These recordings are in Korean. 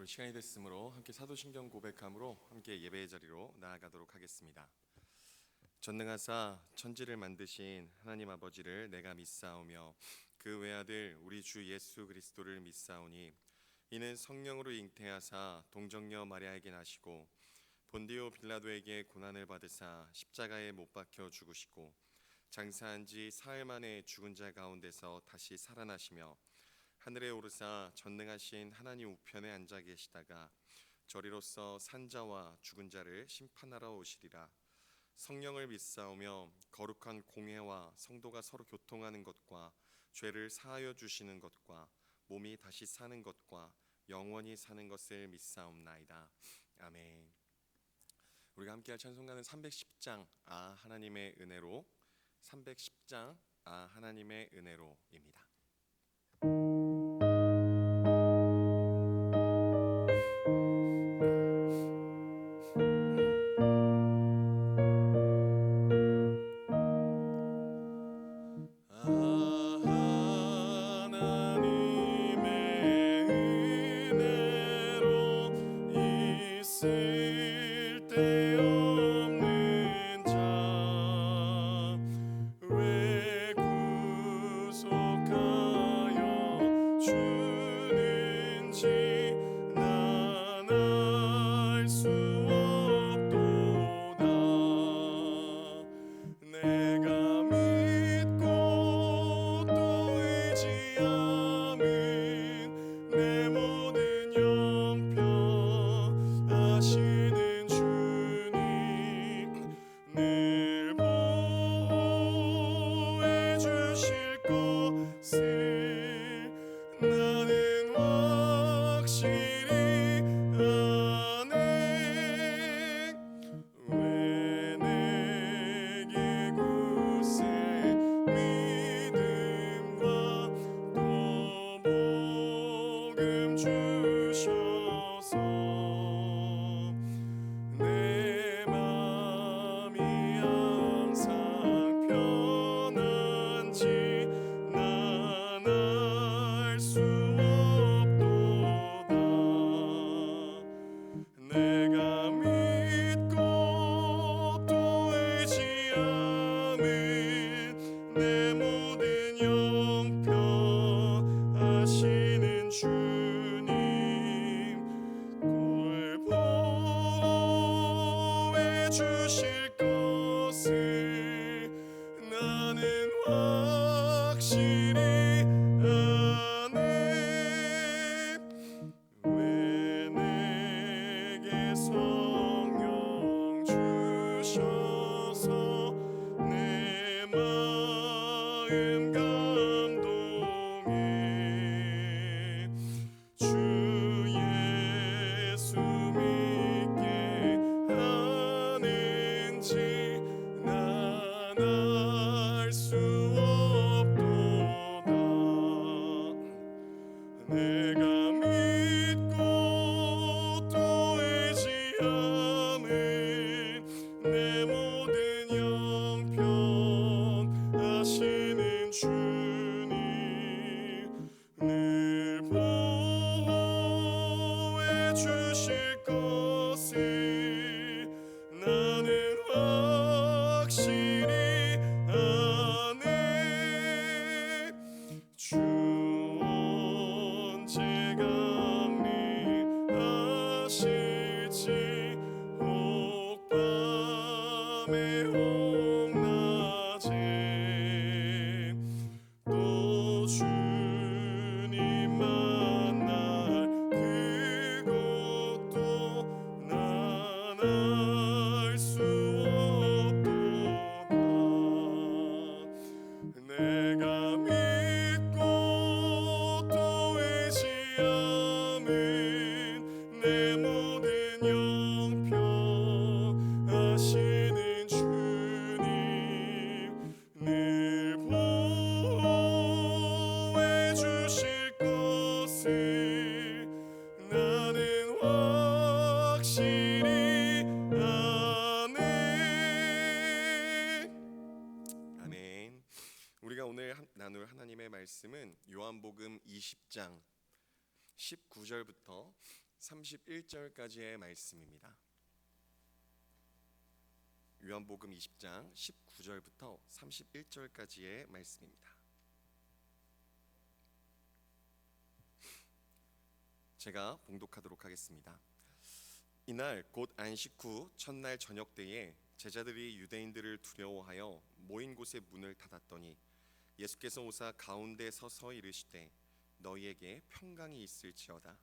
볼 시간이 됐으므로 함께 사도신경 고백함으로 함께 예배의 자리로 나아가도록 하겠습니다. 전능하사 천지를 만드신 하나님 아버지를 내가 믿사오며 그 외아들 우리 주 예수 그리스도를 믿사오니 이는 성령으로 잉태하사 동정녀 마리아에게 나시고 본디오 빌라도에게 고난을 받으사 십자가에 못 박혀 죽으시고 장사한 지 사흘 만에 죽은 자 가운데서 다시 살아나시며 하늘에 오르사 전능하신 하나님 우편에 앉아 계시다가 저리로서 산자와 죽은 자를 심판하러 오시리라. 성령을 믿사오며 거룩한 공회와 성도가 서로 교통하는 것과 죄를 사하여 주시는 것과 몸이 다시 사는 것과 영원히 사는 것을 믿사옵나이다. 아멘. 우리가 함께할 찬송가는 310장 아 하나님의 은혜로, 310장 아 하나님의 은혜로입니다. 나눌 하나님의 말씀은 요한복음 20장 19절부터 31절까지의 말씀입니다. 요한복음 20장 19절부터 31절까지의 말씀입니다. 제가 봉독하도록 하겠습니다. 이날 곧 안식 후 첫날 저녁 때에 제자들이 유대인들을 두려워하여 모인 곳의 문을 닫았더니 예수께서 오사 가운데 서서 이르시되 너희에게 평강이 있을지어다.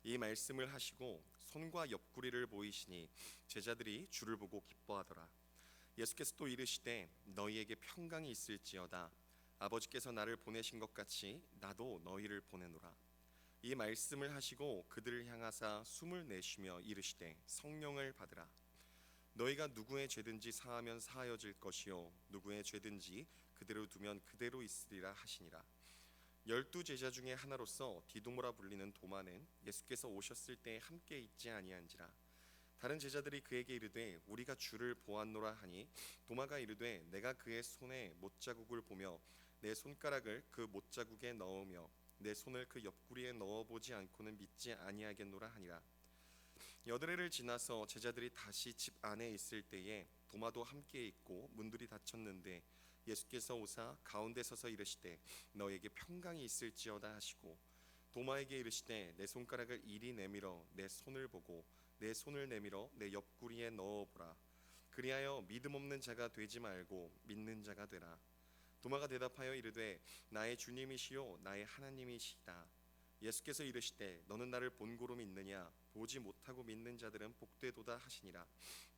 이 말씀을 하시고 손과 옆구리를 보이시니 제자들이 주를 보고 기뻐하더라. 예수께서 또 이르시되 너희에게 평강이 있을지어다. 아버지께서 나를 보내신 것 같이 나도 너희를 보내노라. 이 말씀을 하시고 그들을 향하사 숨을 내쉬며 이르시되 성령을 받으라. 너희가 누구의 죄든지 사하면 사하여질 것이요 누구의 죄든지 그대로 두면 그대로 있으리라 하시니라. 12 제자 중에 하나로서 디두모라 불리는 도마는 예수께서 오셨을 때 함께 있지 아니한지라. 다른 제자들이 그에게 이르되 우리가 주를 보았노라 하니 도마가 이르되 내가 그의 손에 못자국을 보며 내 손가락을 그 못자국에 넣으며 내 손을 그 옆구리에 넣어보지 않고는 믿지 아니하겠노라 하니라. 여드레를 지나서 제자들이 다시 집 안에 있을 때에 도마도 함께 있고 문들이 닫혔는데 예수께서 오사 가운데 서서 이르시되 너에게 평강이 있을지어다 하시고 도마에게 이르시되 내 손가락을 이리 내밀어 내 손을 보고 내 손을 내밀어 내 옆구리에 넣어보라. 그리하여 믿음 없는 자가 되지 말고 믿는 자가 되라. 도마가 대답하여 이르되 나의 주님이시요 나의 하나님이시다. 예수께서 이르시되 너는 나를 본고로 믿느냐? 보지 못하고 믿는 자들은 복되도다 하시니라.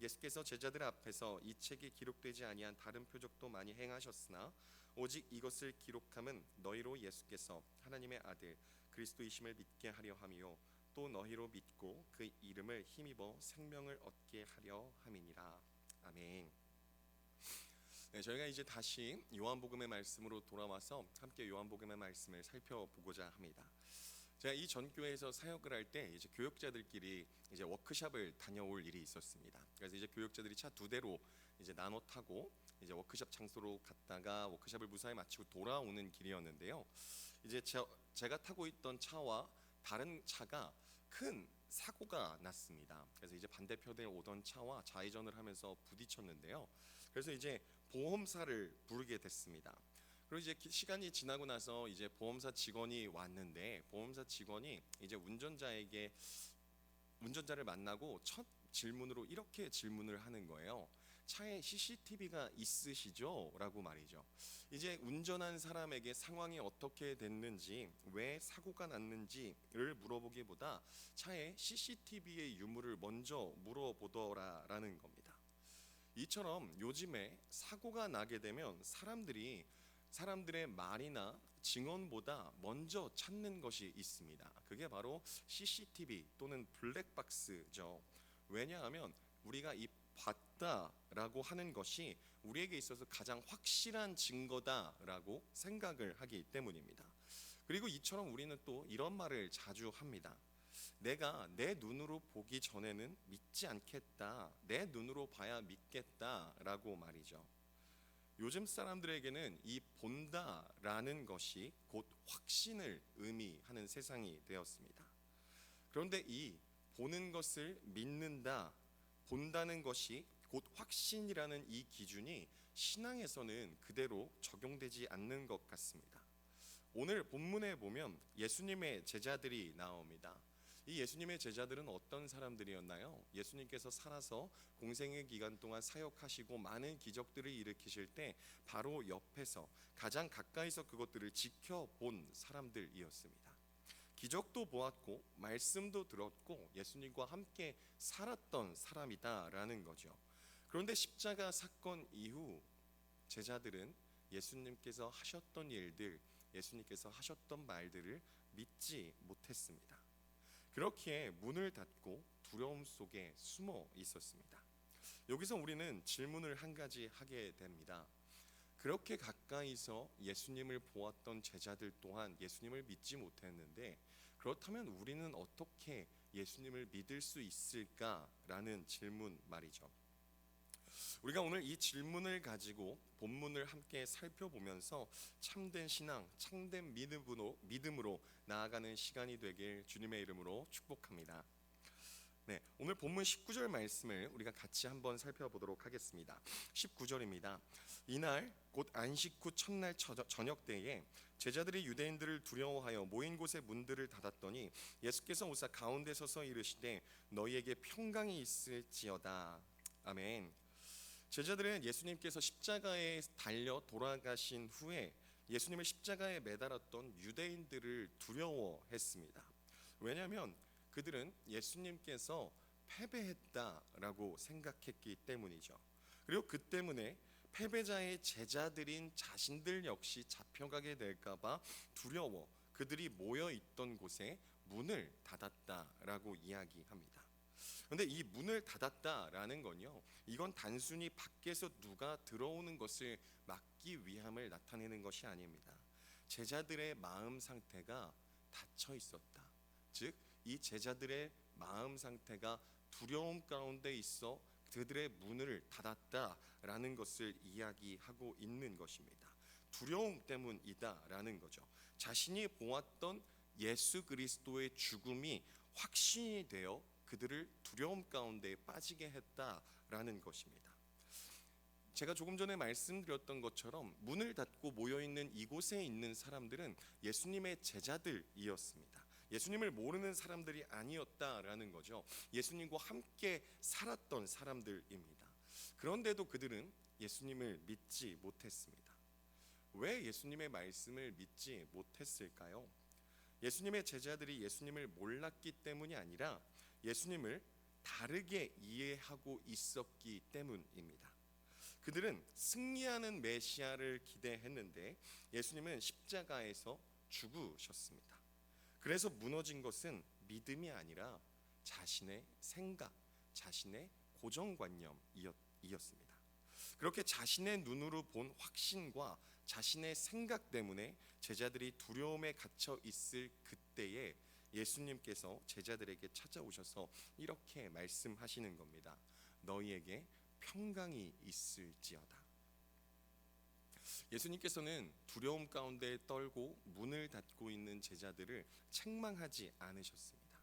예수께서 제자들 앞에서 이 책에 기록되지 아니한 다른 표적도 많이 행하셨으나 오직 이것을 기록함은 너희로 예수께서 하나님의 아들 그리스도이심을 믿게 하려 함이요 또 너희로 믿고 그 이름을 힘입어 생명을 얻게 하려 함이니라. 아멘. 네, 저희가 이제 다시 요한복음의 말씀으로 돌아와서 함께 요한복음의 말씀을 살펴보고자 합니다. 제가 이 전 교회에서 사역을 할 때 이제 교역자들끼리 이제 워크숍을 다녀올 일이 있었습니다. 그래서 이제 교역자들이 차 2대로 이제 나눠 타고 이제 워크숍 장소로 갔다가 워크숍을 무사히 마치고 돌아오는 길이었는데요. 이제 제가 타고 있던 차와 다른 차가 큰 사고가 났습니다. 그래서 이제 반대편에 오던 차와 좌회전을 하면서 부딪혔는데요. 그래서 이제 보험사를 부르게 됐습니다. 그리고 이제 시간이 지나고 나서 이제 보험사 직원이 왔는데 보험사 직원이 이제 운전자를 만나고 첫 질문으로 이렇게 질문을 하는 거예요. 차에 CCTV가 있으시죠? 라고 말이죠. 이제 운전한 사람에게 상황이 어떻게 됐는지 왜 사고가 났는지를 물어보기보다 차에 CCTV의 유무를 먼저 물어보더라라는 겁니다. 이처럼 요즘에 사고가 나게 되면 사람들의 말이나 증언보다 먼저 찾는 것이 있습니다. 그게 바로 CCTV 또는 블랙박스죠. 왜냐하면 우리가 이 봤다라고 하는 것이 우리에게 있어서 가장 확실한 증거다라고 생각을 하기 때문입니다. 그리고 이처럼 우리는 또 이런 말을 자주 합니다. 내가 내 눈으로 보기 전에는 믿지 않겠다. 내 눈으로 봐야 믿겠다라고 말이죠. 요즘 사람들에게는 이 본다라는 것이 곧 확신을 의미하는 세상이 되었습니다. 그런데 이 보는 것을 믿는다, 본다는 것이 곧 확신이라는 이 기준이 신앙에서는 그대로 적용되지 않는 것 같습니다. 오늘 본문에 보면 예수님의 제자들이 나옵니다. 이 예수님의 제자들은 어떤 사람들이었나요? 예수님께서 살아서 공생의 기간 동안 사역하시고 많은 기적들을 일으키실 때 바로 옆에서 가장 가까이서 그것들을 지켜본 사람들이었습니다. 기적도 보았고 말씀도 들었고 예수님과 함께 살았던 사람이다라는 거죠. 그런데 십자가 사건 이후 제자들은 예수님께서 하셨던 일들, 예수님께서 하셨던 말들을 믿지 못했습니다. 그렇게 문을 닫고 두려움 속에 숨어 있었습니다. 여기서 우리는 질문을 한 가지 하게 됩니다. 그렇게 가까이서 예수님을 보았던 제자들 또한 예수님을 믿지 못했는데 그렇다면 우리는 어떻게 예수님을 믿을 수 있을까라는 질문 말이죠. 우리가 오늘 이 질문을 가지고 본문을 함께 살펴보면서 참된 신앙, 참된 믿음으로 나아가는 시간이 되길 주님의 이름으로 축복합니다. 네, 오늘 본문 19절 말씀을 우리가 같이 한번 살펴보도록 하겠습니다. 19절입니다. 이날 곧 안식 후 첫날 저녁 때에 제자들이 유대인들을 두려워하여 모인 곳의 문들을 닫았더니 예수께서 오사 가운데 서서 이르시되 너희에게 평강이 있을지어다. 아멘. 제자들은 예수님께서 십자가에 달려 돌아가신 후에 예수님을 십자가에 매달았던 유대인들을 두려워했습니다. 왜냐하면 그들은 예수님께서 패배했다라고 생각했기 때문이죠. 그리고 그 때문에 패배자의 제자들인 자신들 역시 잡혀가게 될까봐 두려워 그들이 모여있던 곳에 문을 닫았다라고 이야기합니다. 그런데 이 문을 닫았다라는 건요, 이건 단순히 밖에서 누가 들어오는 것을 막기 위함을 나타내는 것이 아닙니다. 제자들의 마음 상태가 닫혀 있었다. 즉, 이 제자들의 마음 상태가 두려움 가운데 있어 그들의 문을 닫았다라는 것을 이야기하고 있는 것입니다. 두려움 때문이다라는 거죠. 자신이 보았던 예수 그리스도의 죽음이 확신이 되어 그들을 두려움 가운데 빠지게 했다라는 것입니다. 제가 조금 전에 말씀드렸던 것처럼 문을 닫고 모여있는 이곳에 있는 사람들은 예수님의 제자들이었습니다. 예수님을 모르는 사람들이 아니었다라는 거죠. 예수님과 함께 살았던 사람들입니다. 그런데도 그들은 예수님을 믿지 못했습니다. 왜 예수님의 말씀을 믿지 못했을까요? 예수님의 제자들이 예수님을 몰랐기 때문이 아니라 예수님을 다르게 이해하고 있었기 때문입니다. 그들은 승리하는 메시아를 기대했는데 예수님은 십자가에서 죽으셨습니다. 그래서 무너진 것은 믿음이 아니라 자신의 생각, 자신의 고정관념이었습니다. 그렇게 자신의 눈으로 본 확신과 자신의 생각 때문에 제자들이 두려움에 갇혀 있을 그때에 예수님께서 제자들에게 찾아오셔서 이렇게 말씀하시는 겁니다. 너희에게 평강이 있을지어다. 예수님께서는 두려움 가운데 떨고 문을 닫고 있는 제자들을 책망하지 않으셨습니다.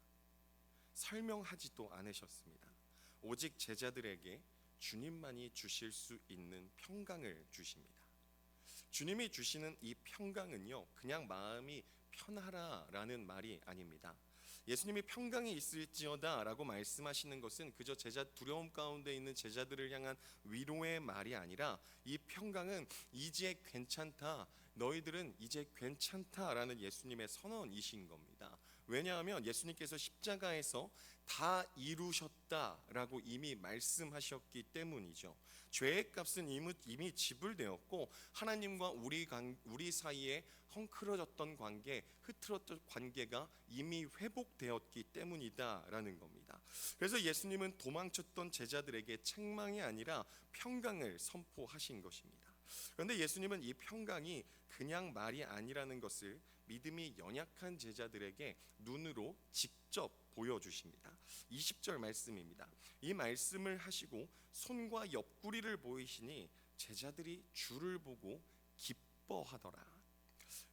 설명하지도 않으셨습니다. 오직 제자들에게 주님만이 주실 수 있는 평강을 주십니다. 주님이 주시는 이 평강은요, 그냥 마음이 편하라라는 말이 아닙니다. 예수님이 평강이 있을지어다 라고 말씀하시는 것은 그저 두려움 가운데 있는 제자들을 향한 위로의 말이 아니라 이 평강은 이제 괜찮다, 너희들은 이제 괜찮다라는 예수님의 선언이신 겁니다. 왜냐하면 예수님께서 십자가에서 다 이루셨다라고 이미 말씀하셨기 때문이죠. 죄의 값은 이미 지불되었고 하나님과 우리 사이에 헝클어졌던 관계, 흐트러졌던 관계가 이미 회복되었기 때문이다라는 겁니다. 그래서 예수님은 도망쳤던 제자들에게 책망이 아니라 평강을 선포하신 것입니다. 그런데 예수님은 이 평강이 그냥 말이 아니라는 것을 믿음이 연약한 제자들에게 눈으로 직접 보여주십니다. 20절 말씀입니다. 이 말씀을 하시고 손과 옆구리를 보이시니 제자들이 주를 보고 기뻐하더라.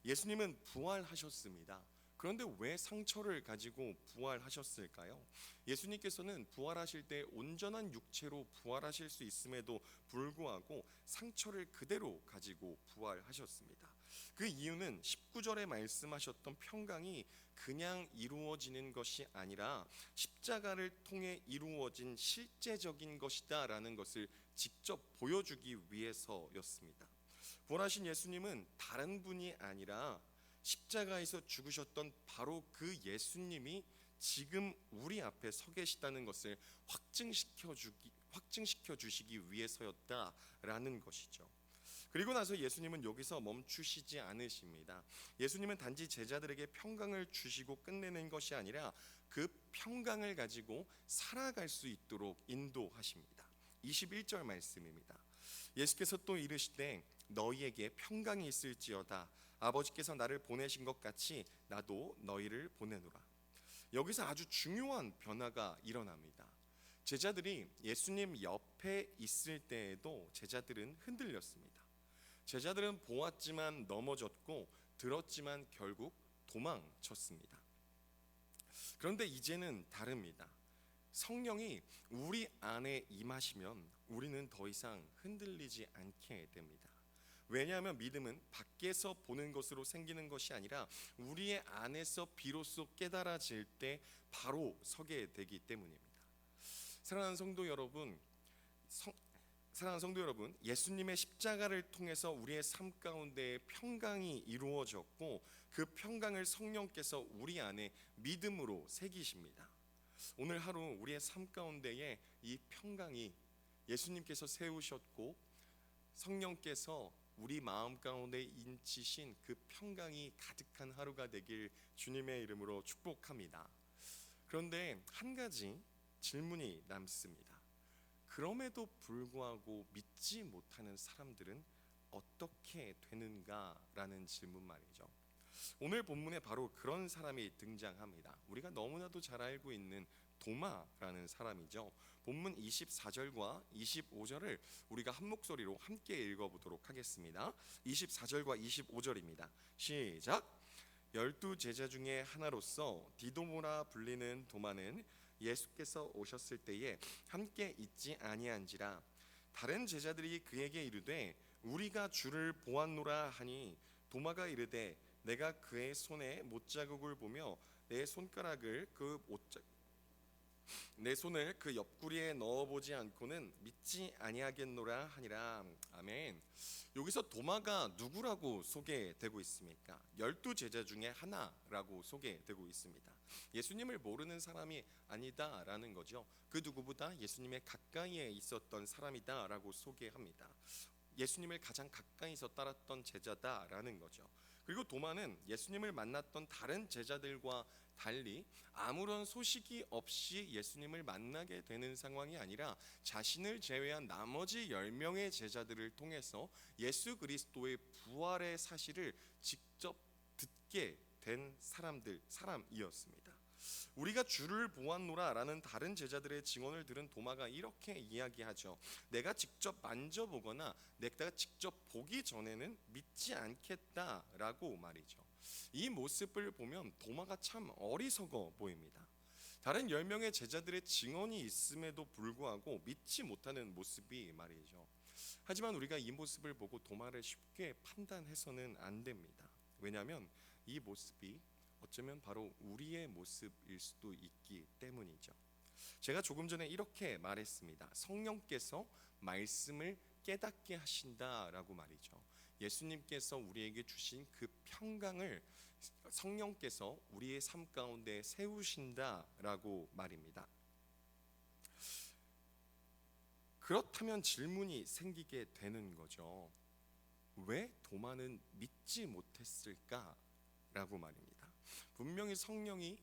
예수님은 부활하셨습니다. 그런데 왜 상처를 가지고 부활하셨을까요? 예수님께서는 부활하실 때 온전한 육체로 부활하실 수 있음에도 불구하고 상처를 그대로 가지고 부활하셨습니다. 그 이유는 19절에 말씀하셨던 평강이 그냥 이루어지는 것이 아니라 십자가를 통해 이루어진 실제적인 것이다 라는 것을 직접 보여주기 위해서였습니다. 부활하신 예수님은 다른 분이 아니라 십자가에서 죽으셨던 바로 그 예수님이 지금 우리 앞에 서 계시다는 것을 확증시켜 주시기 위해서였다라는 것이죠. 그리고 나서 예수님은 여기서 멈추시지 않으십니다. 예수님은 단지 제자들에게 평강을 주시고 끝내는 것이 아니라 그 평강을 가지고 살아갈 수 있도록 인도하십니다. 21절 말씀입니다. 예수께서 또 이르시되 너희에게 평강이 있을지어다. 아버지께서 나를 보내신 것 같이 나도 너희를 보내노라. 여기서 아주 중요한 변화가 일어납니다. 제자들이 예수님 옆에 있을 때에도 제자들은 흔들렸습니다. 제자들은 보았지만 넘어졌고 들었지만 결국 도망쳤습니다. 그런데 이제는 다릅니다. 성령이 우리 안에 임하시면 우리는 더 이상 흔들리지 않게 됩니다. 왜냐하면 믿음은 밖에서 보는 것으로 생기는 것이 아니라 우리의 안에서 비로소 깨달아질 때 바로 서게 되기 때문입니다. 사랑하는 성도 여러분, 예수님의 십자가를 통해서 우리의 삶 가운데 평강이 이루어졌고 그 평강을 성령께서 우리 안에 믿음으로 새기십니다. 오늘 하루 우리의 삶 가운데에 이 평강이 예수님께서 세우셨고 성령께서 우리 마음 가운데 인치신 그 평강이 가득한 하루가 되길 주님의 이름으로 축복합니다. 그런데 한 가지 질문이 남습니다. 그럼에도 불구하고 믿지 못하는 사람들은 어떻게 되는가라는 질문 말이죠. 오늘 본문에 바로 그런 사람이 등장합니다. 우리가 너무나도 잘 알고 있는 도마라는 사람이죠. 본문 24절과 25절을 우리가 한 목소리로 함께 읽어보도록 하겠습니다. 24절과 25절입니다. 시작. 12 제자 중에 하나로서 디도모라 불리는 도마는 예수께서 오셨을 때에 함께 있지 아니한지라. 다른 제자들이 그에게 이르되 우리가 주를 보았노라 하니 도마가 이르되 내가 그의 손에 못자국을 보며 내 손을 그 옆구리에 넣어보지 않고는 믿지 아니하겠노라 하니라. 아멘. 여기서 도마가 누구라고 소개되고 있습니까? 12 제자 중에 하나라고 소개되고 있습니다. 예수님을 모르는 사람이 아니다라는 거죠. 그 누구보다 예수님의 가까이에 있었던 사람이다라고 소개합니다. 예수님을 가장 가까이서 따랐던 제자다라는 거죠. 그리고 도마는 예수님을 만났던 다른 제자들과 달리 아무런 소식이 없이 예수님을 만나게 되는 상황이 아니라 자신을 제외한 나머지 10명의 제자들을 통해서 예수 그리스도의 부활의 사실을 직접 듣게 된 사람이었습니다. 우리가 주를 보았노라 라는 다른 제자들의 증언을 들은 도마가 이렇게 이야기하죠. 내가 직접 만져보거나 내가 직접 보기 전에는 믿지 않겠다라고 말이죠. 이 모습을 보면 도마가 참 어리석어 보입니다. 다른 10명의 제자들의 증언이 있음에도 불구하고 믿지 못하는 모습이 말이죠. 하지만 우리가 이 모습을 보고 도마를 쉽게 판단해서는 안 됩니다. 왜냐하면 이 모습이 어쩌면 바로 우리의 모습일 수도 있기 때문이죠. 제가 조금 전에 이렇게 말했습니다. 성령께서 말씀을 깨닫게 하신다라고 말이죠. 예수님께서 우리에게 주신 그 평강을 성령께서 우리의 삶 가운데 세우신다라고 말입니다. 그렇다면 질문이 생기게 되는 거죠. 왜 도마는 믿지 못했을까라고 말입니다. 분명히 성령이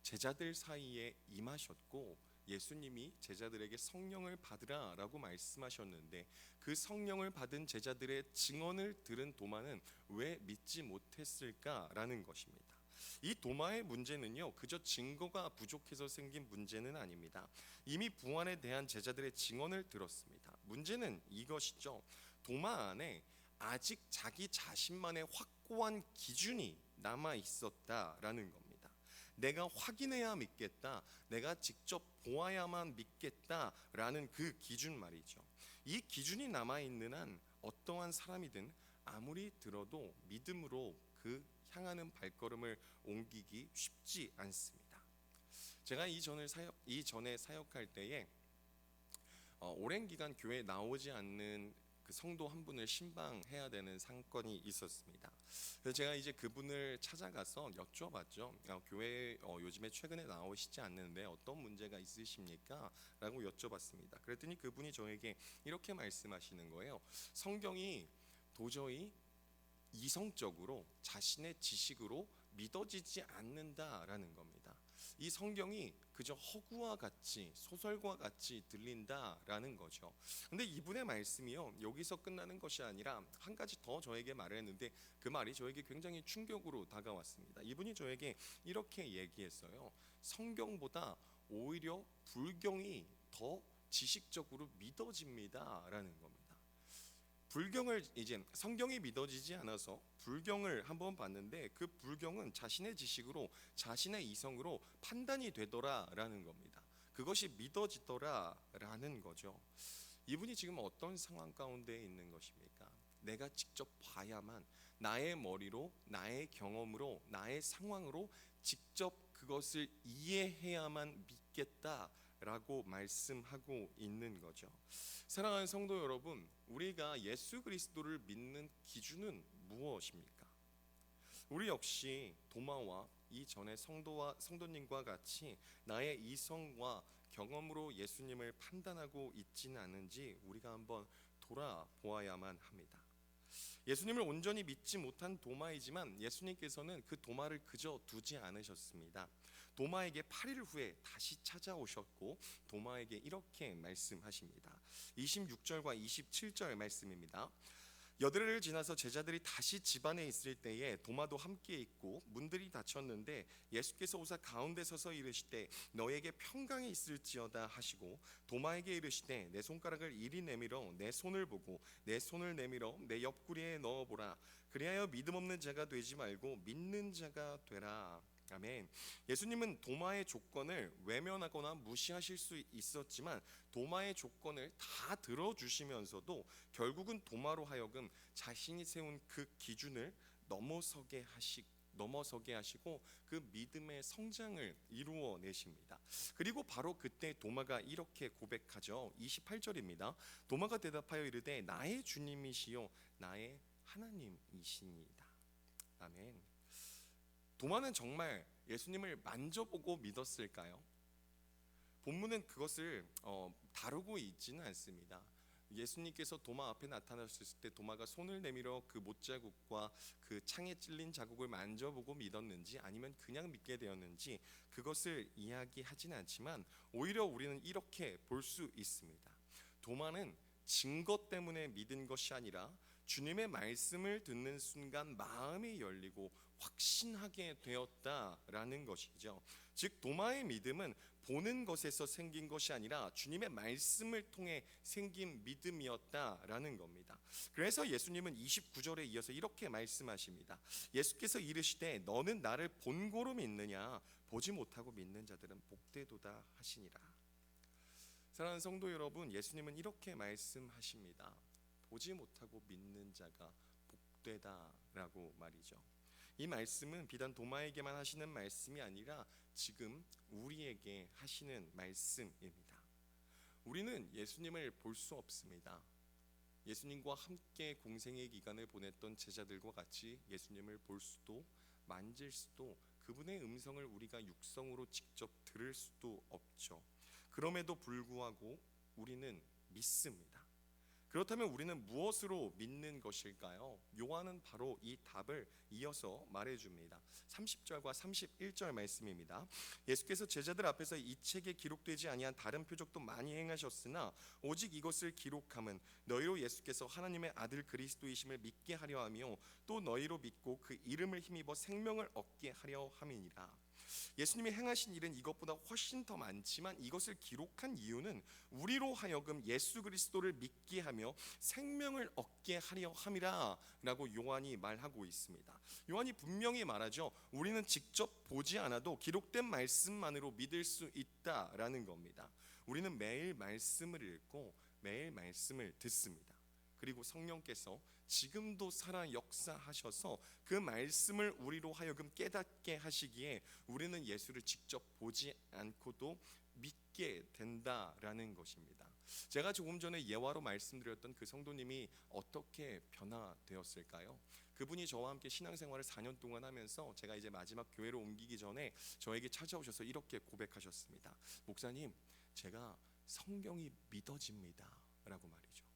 제자들 사이에 임하셨고 예수님이 제자들에게 성령을 받으라라고 말씀하셨는데 그 성령을 받은 제자들의 증언을 들은 도마는 왜 믿지 못했을까라는 것입니다. 이 도마의 문제는요, 그저 증거가 부족해서 생긴 문제는 아닙니다. 이미 부활에 대한 제자들의 증언을 들었습니다. 문제는 이것이죠. 도마 안에 아직 자기 자신만의 확고한 기준이 남아 있었다라는 겁니다. 내가 확인해야 믿겠다, 내가 직접 보아야만 믿겠다라는 그 기준 말이죠. 이 기준이 남아 있는 한 어떠한 사람이든 아무리 들어도 믿음으로 그 향하는 발걸음을 옮기기 쉽지 않습니다. 제가 이전에 사역할 때에 오랜 기간 교회에 나오지 않는 그 성도 한 분을 신방해야 되는 사건이 있었습니다. 그래서 제가 이제 그분을 찾아가서 여쭤봤죠. 교회 요즘에 최근에 나오시지 않는데 어떤 문제가 있으십니까? 라고 여쭤봤습니다. 그랬더니 그분이 저에게 이렇게 말씀하시는 거예요. 성경이 도저히 이성적으로 자신의 지식으로 믿어지지 않는다라는 겁니다. 이 성경이 그저 허구와 같이 소설과 같이 들린다라는 거죠. 근데 이분의 말씀이요, 여기서 끝나는 것이 아니라 한 가지 더 저에게 말을 했는데 그 말이 저에게 굉장히 충격으로 다가왔습니다. 이분이 저에게 이렇게 얘기했어요. 성경보다 오히려 불경이 더 지식적으로 믿어집니다라는 겁니다. 불경을 이제 성경이 믿어지지 않아서 불경을 한번 봤는데 그 불경은 자신의 지식으로 자신의 이성으로 판단이 되더라라는 겁니다. 그것이 믿어지더라라는 거죠. 이분이 지금 어떤 상황 가운데 있는 것입니까? 내가 직접 봐야만 나의 머리로 나의 경험으로 나의 상황으로 직접 그것을 이해해야만 믿겠다라고 말씀하고 있는 거죠. 사랑하는 성도 여러분, 우리가 예수 그리스도를 믿는 기준은 무엇입니까? 우리 역시 도마와 이전의 성도님과 같이 나의 이성과 경험으로 예수님을 판단하고 있지는 않은지 우리가 한번 돌아보아야만 합니다. 예수님을 온전히 믿지 못한 도마이지만 예수님께서는 그 도마를 그저 두지 않으셨습니다. 도마에게 8일 후에 다시 찾아오셨고 도마에게 이렇게 말씀하십니다. 26절과 27절 말씀입니다. 여드레를 지나서 제자들이 다시 집 안에 있을 때에 도마도 함께 있고 문들이 닫혔는데 예수께서 오사 가운데 서서 이르시되 너에게 평강이 있을지어다 하시고 도마에게 이르시되 내 손가락을 이리 내밀어 내 손을 보고 내 손을 내밀어 내 옆구리에 넣어보라. 그리하여 믿음 없는 자가 되지 말고 믿는 자가 되라. 아멘. 예수님은 도마의 조건을 외면하거나 무시하실 수 있었지만 도마의 조건을 다 들어주시면서도 결국은 도마로 하여금 자신이 세운 그 기준을 넘어서게 하시고 그 믿음의 성장을 이루어내십니다. 그리고 바로 그때 도마가 이렇게 고백하죠. 28절입니다. 도마가 대답하여 이르되 나의 주님이시요 나의 하나님이시니이다. 아멘. 도마는 정말 예수님을 만져보고 믿었을까요? 본문은 그것을 다루고 있지는 않습니다. 예수님께서 도마 앞에 나타나셨을 때 도마가 손을 내밀어 그 못자국과 그 창에 찔린 자국을 만져보고 믿었는지 아니면 그냥 믿게 되었는지 그것을 이야기하진 않지만 오히려 우리는 이렇게 볼 수 있습니다. 도마는 증거 때문에 믿은 것이 아니라 주님의 말씀을 듣는 순간 마음이 열리고 확신하게 되었다라는 것이죠. 즉 도마의 믿음은 보는 것에서 생긴 것이 아니라 주님의 말씀을 통해 생긴 믿음이었다라는 겁니다. 그래서 예수님은 29절에 이어서 이렇게 말씀하십니다. 예수께서 이르시되 너는 나를 본고로 믿느냐 보지 못하고 믿는 자들은 복되도다 하시니라. 사랑하는 성도 여러분, 예수님은 이렇게 말씀하십니다. 보지 못하고 믿는 자가 복되다라고 말이죠. 이 말씀은 비단 도마에게만 하시는 말씀이 아니라 지금 우리에게 하시는 말씀입니다. 우리는 예수님을 볼 수 없습니다. 예수님과 함께 공생의 기간을 보냈던 제자들과 같이 예수님을 볼 수도 만질 수도 그분의 음성을 우리가 육성으로 직접 들을 수도 없죠. 그럼에도 불구하고 우리는 믿습니다. 그렇다면 우리는 무엇으로 믿는 것일까요? 요한은 바로 이 답을 이어서 말해줍니다. 30절과 31절 말씀입니다. 예수께서 제자들 앞에서 이 책에 기록되지 아니한 다른 표적도 많이 행하셨으나 오직 이것을 기록함은 너희로 예수께서 하나님의 아들 그리스도이심을 믿게 하려 하며 또 너희로 믿고 그 이름을 힘입어 생명을 얻게 하려 함이니라. 예수님이 행하신 일은 이것보다 훨씬 더 많지만 이것을 기록한 이유는 우리로 하여금 예수 그리스도를 믿게 하며 생명을 얻게 하려 함이라 라고 요한이 말하고 있습니다. 요한이 분명히 말하죠. 우리는 직접 보지 않아도 기록된 말씀만으로 믿을 수 있다라는 겁니다. 우리는 매일 말씀을 읽고 매일 말씀을 듣습니다. 그리고 성령께서 지금도 살아 역사하셔서 그 말씀을 우리로 하여금 깨닫게 하시기에 우리는 예수를 직접 보지 않고도 믿게 된다라는 것입니다. 제가 조금 전에 예화로 말씀드렸던 그 성도님이 어떻게 변화되었을까요? 그분이 저와 함께 신앙생활을 4년 동안 하면서 제가 이제 마지막 교회로 옮기기 전에 저에게 찾아오셔서 이렇게 고백하셨습니다. 목사님, 제가 성경이 믿어집니다 라고 말이죠.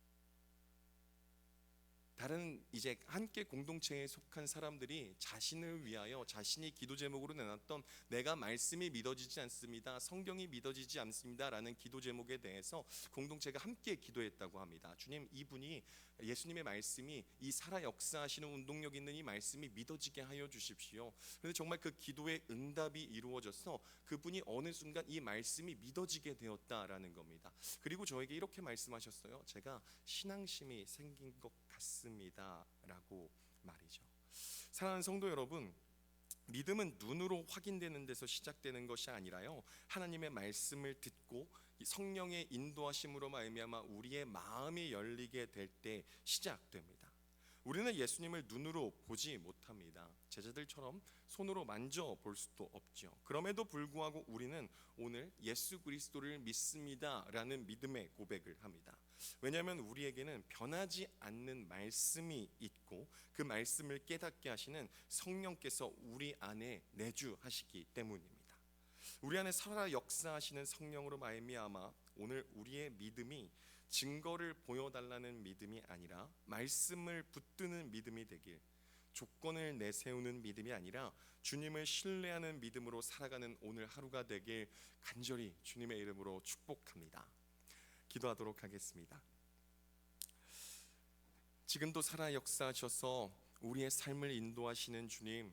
다른 이제 함께 공동체에 속한 사람들이 자신을 위하여 자신이 기도 제목으로 내놨던 내가 말씀이 믿어지지 않습니다, 성경이 믿어지지 않습니다라는 기도 제목에 대해서 공동체가 함께 기도했다고 합니다. 주님, 이분이 예수님의 말씀이 이 살아 역사하시는 운동력 있는 이 말씀이 믿어지게 하여 주십시오. 그런데 정말 그 기도의 응답이 이루어져서 그분이 어느 순간 이 말씀이 믿어지게 되었다라는 겁니다. 그리고 저에게 이렇게 말씀하셨어요. 제가 신앙심이 생긴 것 같습니다 라고 말이죠. 사랑하는 성도 여러분, 믿음은 눈으로 확인되는 데서 시작되는 것이 아니라요, 하나님의 말씀을 듣고 성령의 인도하심으로 말미암아 우리의 마음이 열리게 될 때 시작됩니다. 우리는 예수님을 눈으로 보지 못합니다. 제자들처럼 손으로 만져볼 수도 없죠. 그럼에도 불구하고 우리는 오늘 예수 그리스도를 믿습니다 라는 믿음의 고백을 합니다. 왜냐하면 우리에게는 변하지 않는 말씀이 있고 그 말씀을 깨닫게 하시는 성령께서 우리 안에 내주하시기 때문입니다. 우리 안에 살아 역사하시는 성령으로 말미암아 오늘 우리의 믿음이 증거를 보여달라는 믿음이 아니라 말씀을 붙드는 믿음이 되길, 조건을 내세우는 믿음이 아니라 주님을 신뢰하는 믿음으로 살아가는 오늘 하루가 되길 간절히 주님의 이름으로 축복합니다. 기도하도록 하겠습니다. 지금도 살아 역사하셔서 우리의 삶을 인도하시는 주님,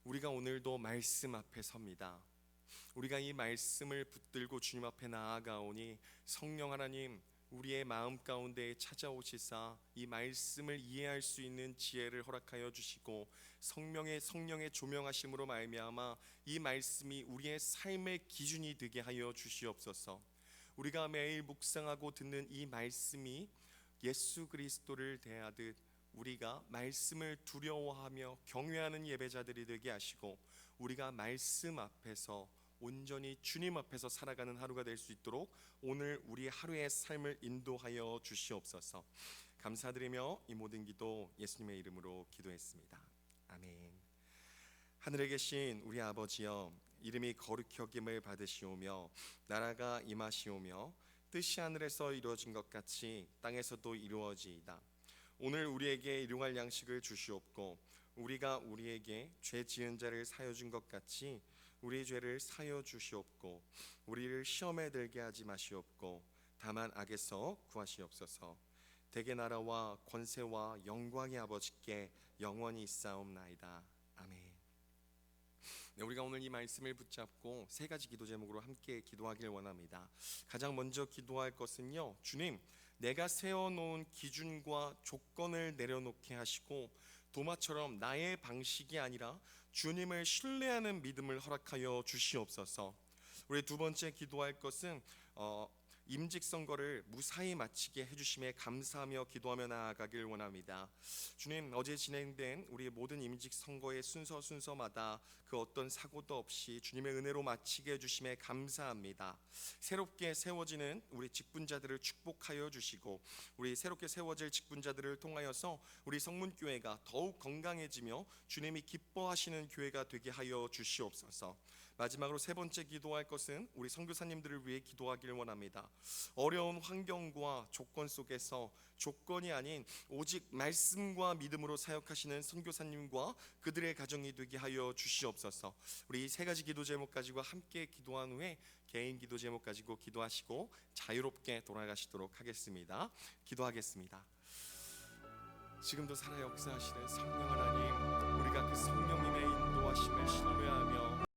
우리가 오늘도 말씀 앞에 섭니다. 우리가 이 말씀을 붙들고 주님 앞에 나아가오니 성령 하나님, 우리의 마음 가운데 찾아오시사 이 말씀을 이해할 수 있는 지혜를 허락하여 주시고 성령의 조명하심으로 말미암아 이 말씀이 우리의 삶의 기준이 되게 하여 주시옵소서. 우리가 매일 묵상하고 듣는 이 말씀이 예수 그리스도를 대하듯 우리가 말씀을 두려워하며 경외하는 예배자들이 되게 하시고 우리가 말씀 앞에서 온전히 주님 앞에서 살아가는 하루가 될 수 있도록 오늘 우리 하루의 삶을 인도하여 주시옵소서. 감사드리며 이 모든 기도 예수님의 이름으로 기도했습니다. 아멘. 하늘에 계신 우리 아버지여, 이름이 거룩히 여김을 받으시오며 나라가 임하시오며 뜻이 하늘에서 이루어진 것 같이 땅에서도 이루어지이다. 오늘 우리에게 일용할 양식을 주시옵고 우리가 우리에게 죄 지은 자를 사여 준 것 같이 우리 죄를 사여 주시옵고 우리를 시험에 들게 하지 마시옵고 다만 악에서 구하시옵소서. 대개 나라와 권세와 영광의 아버지께 영원히 있사옵나이다. 아멘. 네, 우리가 오늘 이 말씀을 붙잡고 세 가지 기도 제목으로 함께 기도하길 원합니다. 가장 먼저 기도할 것은요, 주님, 내가 세워놓은 기준과 조건을 내려놓게 하시고 도마처럼 나의 방식이 아니라 주님을 신뢰하는 믿음을 허락하여 주시옵소서. 우리 두 번째 기도할 것은 임직 선거를 무사히 마치게 해주심에 감사하며 기도하며 나아가길 원합니다. 주님, 어제 진행된 우리 모든 임직 선거의 순서마다 그 어떤 사고도 없이 주님의 은혜로 마치게 해주심에 감사합니다. 새롭게 세워지는 우리 직분자들을 축복하여 주시고 우리 새롭게 세워질 직분자들을 통하여서 우리 성문교회가 더욱 건강해지며 주님이 기뻐하시는 교회가 되게 하여 주시옵소서. 마지막으로 세 번째 기도할 것은 우리 선교사님들을 위해 기도하길 원합니다. 어려운 환경과 조건 속에서 조건이 아닌 오직 말씀과 믿음으로 사역하시는 선교사님과 그들의 가정이 되게 하여 주시옵소서. 우리 세 가지 기도 제목 가지고 함께 기도한 후에 개인 기도 제목 가지고 기도하시고 자유롭게 돌아가시도록 하겠습니다. 기도하겠습니다. 지금도 살아 역사하시는 성령 하나님, 우리가 그 성령님의 인도하심을 신뢰하며